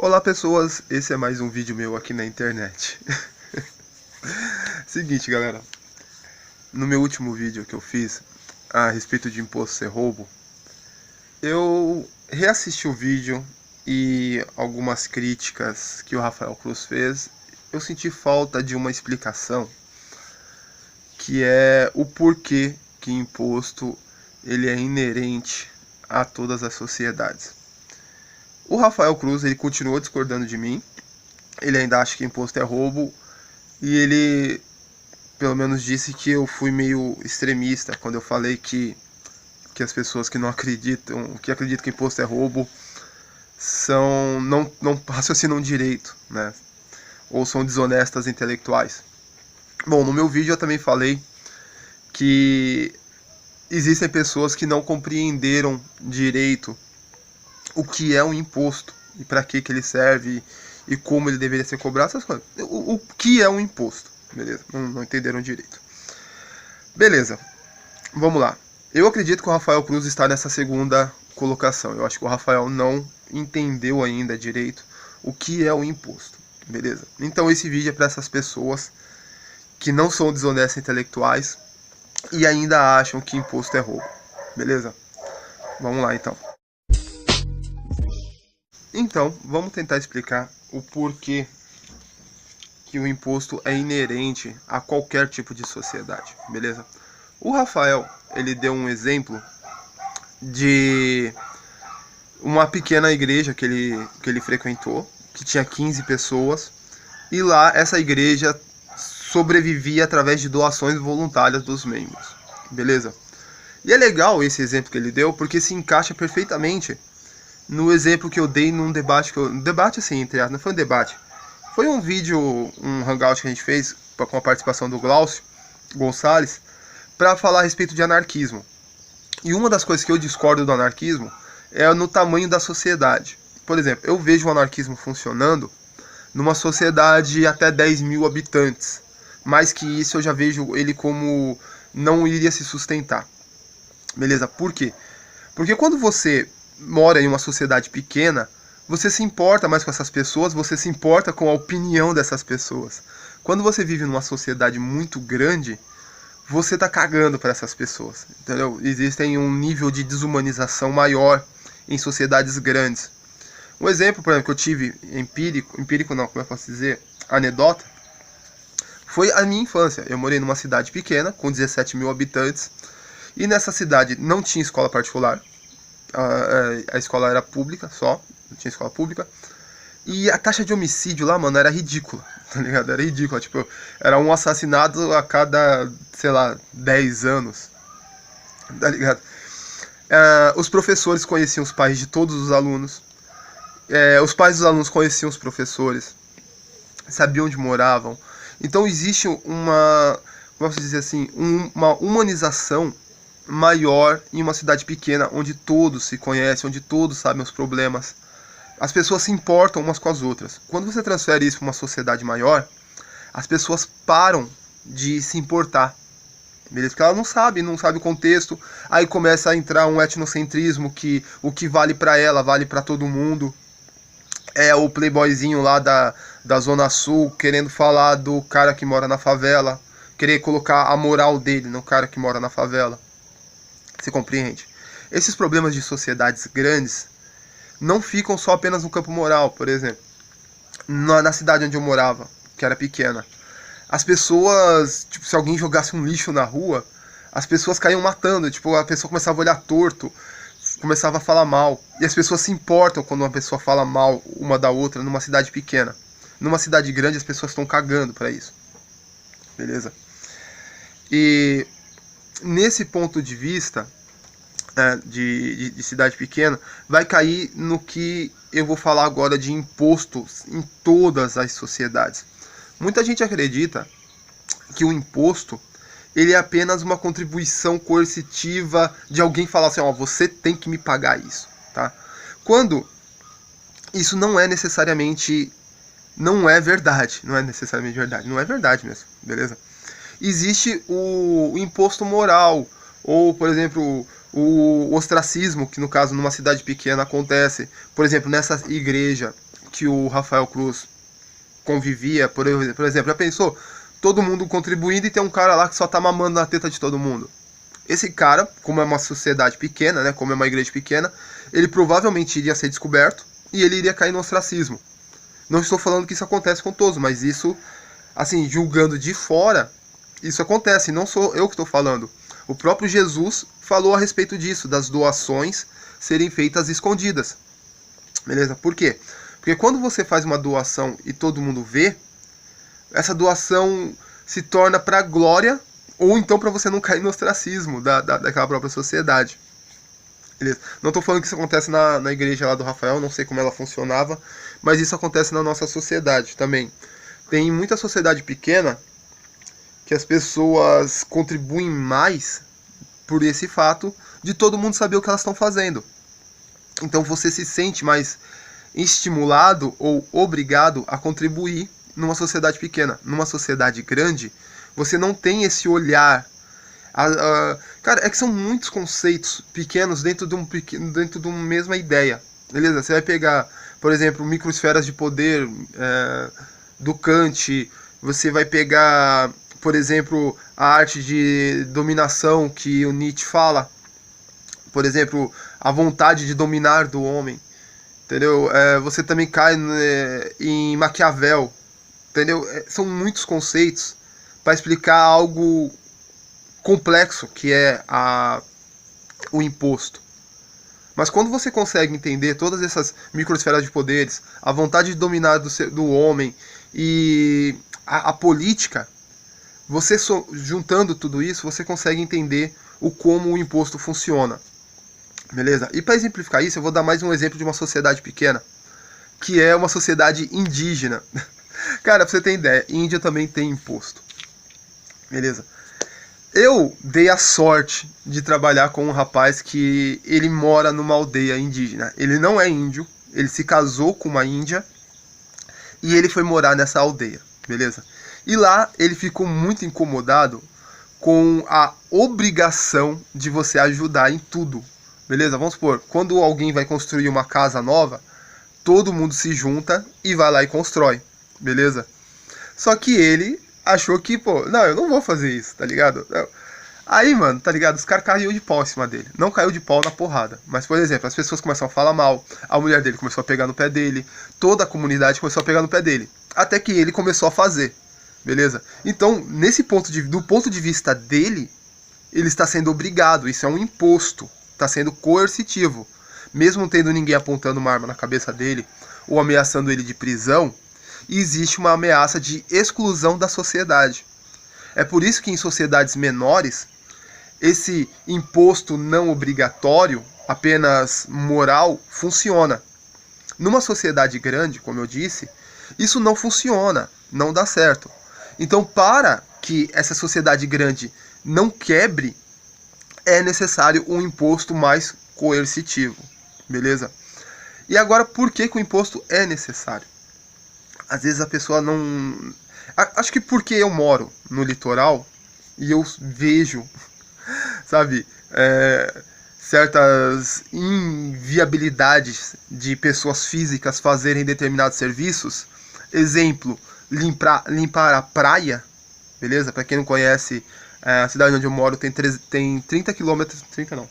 Olá pessoas, esse é mais um vídeo meu aqui na internet. Seguinte galera, no meu último vídeo que eu fiz a respeito de imposto ser roubo, eu reassisti o vídeo e algumas críticas que o Rafael Cruz fez, eu senti falta de uma explicação, que é o porquê que imposto ele é inerente a todas as sociedades. O Rafael Cruz ele continuou discordando de mim, ele ainda acha que imposto é roubo, e ele pelo menos disse que eu fui meio extremista quando eu falei que as pessoas que não acreditam, que acreditam que imposto é roubo, não raciocinam direito, né? Ou são desonestas intelectuais. Bom, no meu vídeo eu também falei que existem pessoas que não compreenderam direito o que é um imposto e para que ele serve e como ele deveria ser cobrado, essas coisas. O que é um imposto, beleza? Não entenderam direito. Beleza, vamos lá. Eu acredito que o Rafael Cruz está nessa segunda colocação. Eu acho que o Rafael não entendeu ainda direito o que é o imposto, beleza? Então esse vídeo é para essas pessoas que não são desonestas intelectuais e ainda acham que imposto é roubo, beleza? Vamos lá então. Então, vamos tentar explicar o porquê que o imposto é inerente a qualquer tipo de sociedade, beleza? O Rafael, ele deu um exemplo de uma pequena igreja que ele frequentou, que tinha 15 pessoas, e lá essa igreja sobrevivia através de doações voluntárias dos membros, beleza? E é legal esse exemplo que ele deu, porque se encaixa perfeitamente no exemplo que eu dei num debate, debate assim, entre aspas, não foi um debate, foi um vídeo, um hangout que a gente fez com a participação do Glaucio Gonçalves, para falar a respeito de anarquismo. E uma das coisas que eu discordo do anarquismo é no tamanho da sociedade. Por exemplo, eu vejo o anarquismo funcionando numa sociedade até 10 mil habitantes. Mais que isso eu já vejo ele como não iria se sustentar. Beleza? Por quê? Porque quando você mora em uma sociedade pequena, você se importa mais com essas pessoas, você se importa com a opinião dessas pessoas. Quando você vive numa sociedade muito grande, você tá cagando para essas pessoas, entendeu? Existem um nível de desumanização maior em sociedades grandes. Um exemplo, por exemplo, que eu tive empírico não, como é que eu posso dizer, anedota, foi a minha infância. Eu morei numa cidade pequena, com 17 mil habitantes, e nessa cidade não tinha escola particular, a escola era pública só, não tinha escola pública, e a taxa de homicídio lá, mano, era ridícula, tá ligado? Era ridícula, tipo, era um assassinato a cada, sei lá, 10 anos, tá ligado? Os professores conheciam os pais de todos os alunos, os pais dos alunos conheciam os professores, sabiam onde moravam. Então existe uma, como posso dizer assim, uma humanização maior em uma cidade pequena, onde todos se conhecem, onde todos sabem os problemas. As pessoas se importam umas com as outras. Quando você transfere isso para uma sociedade maior, as pessoas param de se importar. Beleza? Porque ela não sabe o contexto. Aí começa a entrar um etnocentrismo que o que vale para ela vale para todo mundo. É o playboyzinho lá da Zona Sul querendo falar do cara que mora na favela, querer colocar a moral dele no cara que mora na favela. Você compreende? Esses problemas de sociedades grandes não ficam só apenas no campo moral. Por exemplo, na cidade onde eu morava, que era pequena, as pessoas, tipo, se alguém jogasse um lixo na rua, as pessoas caíam matando, tipo, a pessoa começava a olhar torto, começava a falar mal, e as pessoas se importam quando uma pessoa fala mal uma da outra numa cidade pequena. Numa cidade grande as pessoas estão cagando pra isso, beleza? E nesse ponto de vista, de cidade pequena, vai cair no que eu vou falar agora de impostos em todas as sociedades. Muita gente acredita que o imposto ele é apenas uma contribuição coercitiva de alguém falar assim, ó, você tem que me pagar isso, tá? Quando isso não é necessariamente, não é verdade, não é necessariamente verdade, não é verdade mesmo, beleza? Existe o imposto moral, ou, por exemplo, o ostracismo, que no caso numa cidade pequena acontece. Por exemplo, nessa igreja que o Rafael Cruz convivia, por exemplo, já pensou? Todo mundo contribuindo e tem um cara lá que só tá mamando na teta de todo mundo. Esse cara, como é uma sociedade pequena, né, como é uma igreja pequena, ele provavelmente iria ser descoberto e ele iria cair no ostracismo. Não estou falando que isso acontece com todos, mas isso, assim, julgando de fora, isso acontece, não sou eu que estou falando. O próprio Jesus falou a respeito disso, das doações serem feitas escondidas. Beleza? Por quê? Porque quando você faz uma doação e todo mundo vê, essa doação se torna para a glória, ou então para você não cair no ostracismo daquela própria sociedade. Beleza? Não estou falando que isso acontece na igreja lá do Rafael, não sei como ela funcionava, mas isso acontece na nossa sociedade também. Tem muita sociedade pequena que as pessoas contribuem mais por esse fato de todo mundo saber o que elas estão fazendo. Então você se sente mais estimulado ou obrigado a contribuir numa sociedade pequena. Numa sociedade grande, você não tem esse olhar. Cara, é que são muitos conceitos pequenos dentro de uma mesma ideia. Beleza? Você vai pegar, por exemplo, microesferas de poder do Kant. Você vai pegar, por exemplo, a arte de dominação que o Nietzsche fala. Por exemplo, a vontade de dominar do homem. Entendeu? Você também cai em Maquiavel. Entendeu? São muitos conceitos para explicar algo complexo, que é o imposto. Mas quando você consegue entender todas essas microesferas de poderes, a vontade de dominar do homem e a política, você juntando tudo isso, você consegue entender como o imposto funciona. Beleza? E para exemplificar isso, eu vou dar mais um exemplo de uma sociedade pequena, que é uma sociedade indígena. Cara, pra você ter ideia, Índia também tem imposto. Beleza? Eu dei a sorte de trabalhar com um rapaz que ele mora numa aldeia indígena. Ele não é índio, ele se casou com uma índia e ele foi morar nessa aldeia, beleza? E lá ele ficou muito incomodado com a obrigação de você ajudar em tudo, beleza? Vamos supor, quando alguém vai construir uma casa nova, todo mundo se junta e vai lá e constrói, beleza? Só que ele achou que, pô, não, eu não vou fazer isso, tá ligado? Não. Aí, mano, tá ligado? Os caras caiu de pau em cima dele. Não caiu de pau na porrada. Mas, por exemplo, as pessoas começam a falar mal. A mulher dele começou a pegar no pé dele. Toda a comunidade começou a pegar no pé dele. Até que ele começou a fazer. Beleza? Então, do ponto de vista dele, ele está sendo obrigado. Isso é um imposto. Está sendo coercitivo. Mesmo tendo ninguém apontando uma arma na cabeça dele ou ameaçando ele de prisão, existe uma ameaça de exclusão da sociedade. É por isso que em sociedades menores, esse imposto não obrigatório, apenas moral, funciona. Numa sociedade grande, como eu disse, isso não funciona, não dá certo. Então, para que essa sociedade grande não quebre, é necessário um imposto mais coercitivo, beleza? E agora, por que o imposto é necessário? Às vezes a pessoa não... Acho que porque eu moro no litoral e eu vejo, sabe, certas inviabilidades de pessoas físicas fazerem determinados serviços. Exemplo, limpar a praia, beleza? Para quem não conhece, a cidade onde eu moro tem 30 quilômetros, 30 não,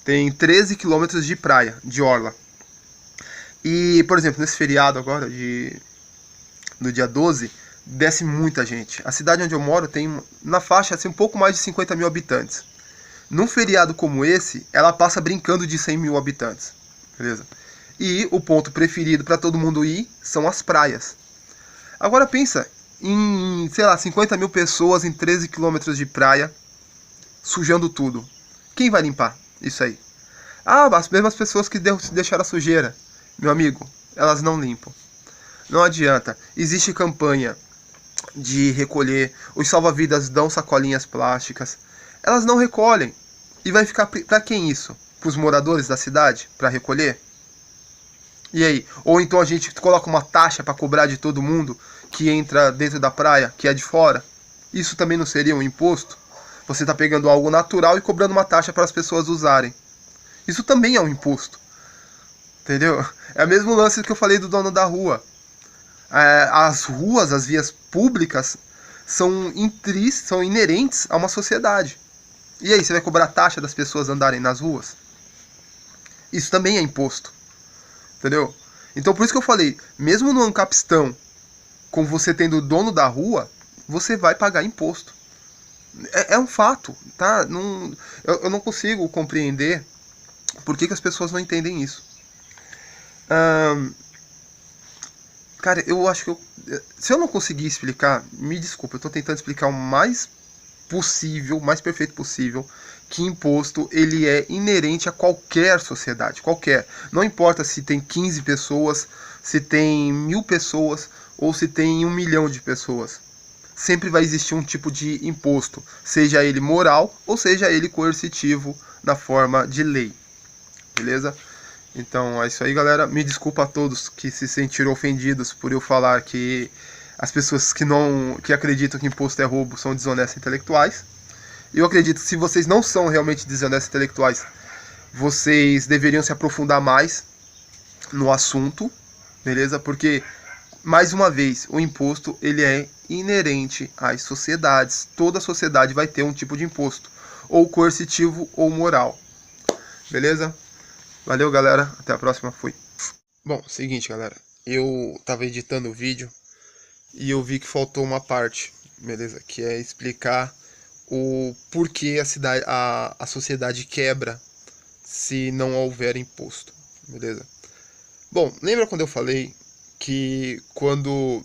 tem 13 quilômetros de praia, de orla. E, por exemplo, nesse feriado agora, no dia 12, desce muita gente. A cidade onde eu moro tem, na faixa, assim, um pouco mais de 50 mil habitantes. Num feriado como esse, ela passa brincando de 100 mil habitantes. Beleza? E o ponto preferido para todo mundo ir são as praias. Agora pensa em, sei lá, 50 mil pessoas em 13 quilômetros de praia, sujando tudo. Quem vai limpar isso aí? As mesmas pessoas que deixaram a sujeira. Meu amigo, elas não limpam. Não adianta. Existe campanha de recolher. Os salva-vidas dão sacolinhas plásticas. Elas não recolhem. E vai ficar para quem isso? Para os moradores da cidade? Para recolher? E aí? Ou então a gente coloca uma taxa para cobrar de todo mundo que entra dentro da praia, que é de fora? Isso também não seria um imposto? Você está pegando algo natural e cobrando uma taxa para as pessoas usarem. Isso também é um imposto. Entendeu? É o mesmo lance que eu falei do dono da rua. As ruas, as vias públicas, são inerentes a uma sociedade. E aí, você vai cobrar taxa das pessoas andarem nas ruas? Isso também é imposto. Entendeu? Então por isso que eu falei, mesmo no Ancapistão, com você tendo o dono da rua, você vai pagar imposto. É um fato, tá? Eu não consigo compreender por que as pessoas não entendem isso. Cara, eu acho que se eu não conseguir explicar, me desculpa, eu tô tentando explicar o mais possível, mais perfeito possível, que imposto ele é inerente a qualquer sociedade, qualquer. Não importa se tem 15 pessoas, se tem 1000 pessoas ou se tem 1 milhão de pessoas. Sempre vai existir um tipo de imposto, seja ele moral ou seja ele coercitivo na forma de lei. Beleza? Então é isso aí, galera. Me desculpa a todos que se sentiram ofendidos por eu falar que as pessoas que acreditam que imposto é roubo são desonestas intelectuais. Eu acredito que se vocês não são realmente desonestos intelectuais, vocês deveriam se aprofundar mais no assunto, beleza? Porque, mais uma vez, o imposto ele é inerente às sociedades. Toda sociedade vai ter um tipo de imposto, ou coercitivo ou moral. Beleza? Valeu, galera. Até a próxima. Fui. Bom, seguinte, galera. Eu tava editando o vídeo e eu vi que faltou uma parte, beleza? Que é explicar o porquê a sociedade quebra se não houver imposto, beleza? Bom, lembra quando eu falei que quando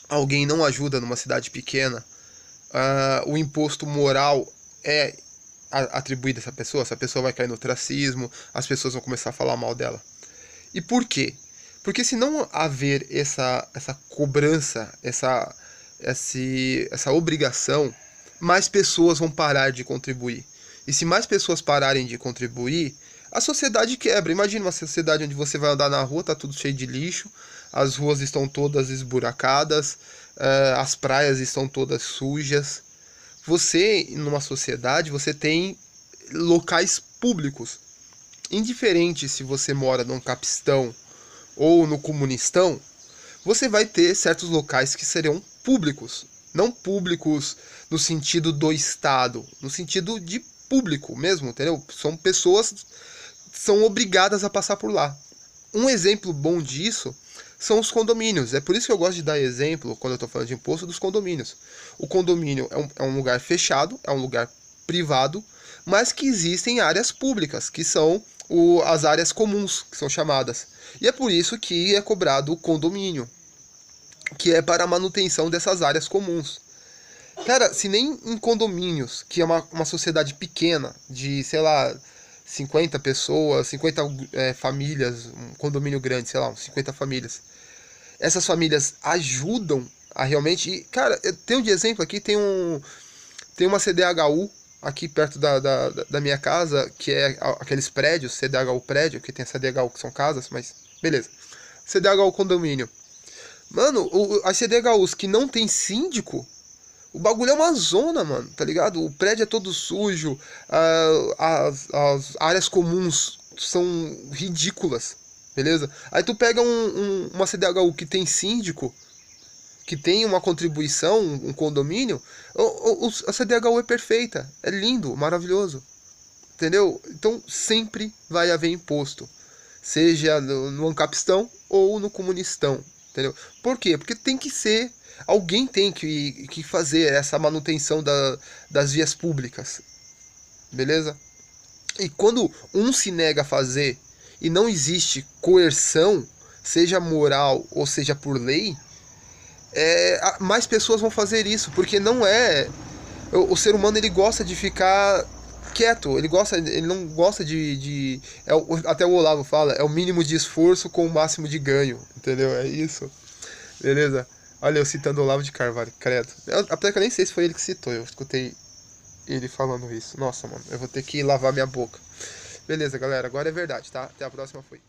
alguém não ajuda numa cidade pequena, o imposto moral é atribuído a essa pessoa vai cair no ostracismo, as pessoas vão começar a falar mal dela. E por quê? Porque se não haver essa cobrança, essa obrigação, mais pessoas vão parar de contribuir. E se mais pessoas pararem de contribuir, a sociedade quebra. Imagina uma sociedade onde você vai andar na rua, tá tudo cheio de lixo, as ruas estão todas esburacadas, as praias estão todas sujas. Você, numa sociedade, você tem locais públicos. Indiferente se você mora num capistão ou no comunistão, você vai ter certos locais que serão públicos. Não públicos no sentido do Estado, no sentido de público mesmo, entendeu? São pessoas que são obrigadas a passar por lá. Um exemplo bom disso são os condomínios. É por isso que eu gosto de dar exemplo, quando eu estou falando de imposto, dos condomínios. O condomínio é um lugar fechado, é um lugar privado, mas que existem áreas públicas, que são as áreas comuns, que são chamadas. E é por isso que é cobrado o condomínio, que é para a manutenção dessas áreas comuns. Cara, se nem em condomínios, que é uma sociedade pequena, de, sei lá, 50 pessoas, 50 famílias, um condomínio grande, sei lá, uns 50 famílias, essas famílias ajudam a realmente... E, cara, tem um de exemplo aqui, tem uma CDHU aqui perto da minha casa, que é aqueles prédios, CDHU prédio, que tem a CDHU que são casas, mas beleza. CDHU condomínio. Mano, as CDHUs que não tem síndico, o bagulho é uma zona, mano, tá ligado? O prédio é todo sujo, as áreas comuns são ridículas, beleza? Aí tu pega uma CDHU que tem síndico, que tem uma contribuição, um condomínio, a CDHU é perfeita, é lindo, maravilhoso, entendeu? Então sempre vai haver imposto, seja no Ancapistão ou no Comunistão, entendeu? Por quê? Porque tem que ser, alguém tem que fazer essa manutenção das vias públicas, beleza? E quando um se nega a fazer e não existe coerção, seja moral ou seja por lei, mais pessoas vão fazer isso, porque não é... O ser humano, ele gosta de ficar quieto, ele não gosta até o Olavo fala, é o mínimo de esforço com o máximo de ganho, entendeu? É isso, beleza? Olha, eu citando o Olavo de Carvalho, credo. Até que eu nem sei se foi ele que citou, eu escutei ele falando isso. Nossa, mano, eu vou ter que lavar minha boca. Beleza, galera, agora é verdade, tá? Até a próxima, fui.